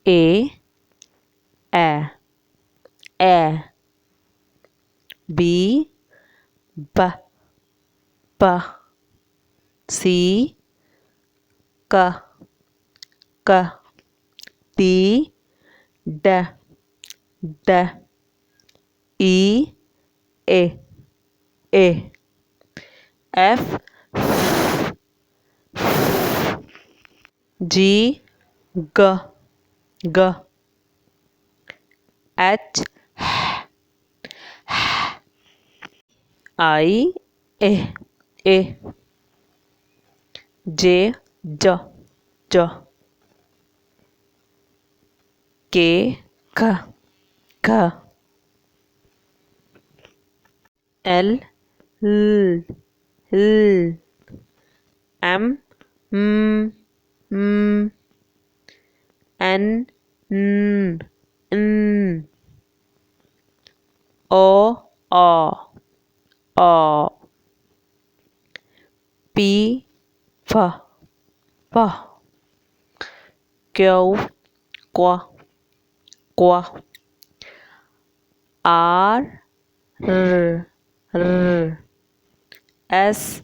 A A B B B C K K D D D E A F G G G H I A J J J K K K L L L M M N N O P F F Q Q R R S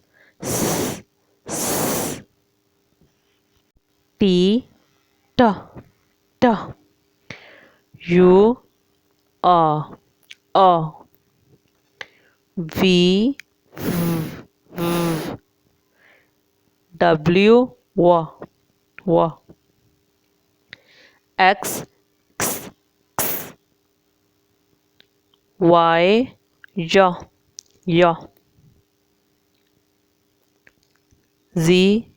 T T T U V W X Y Z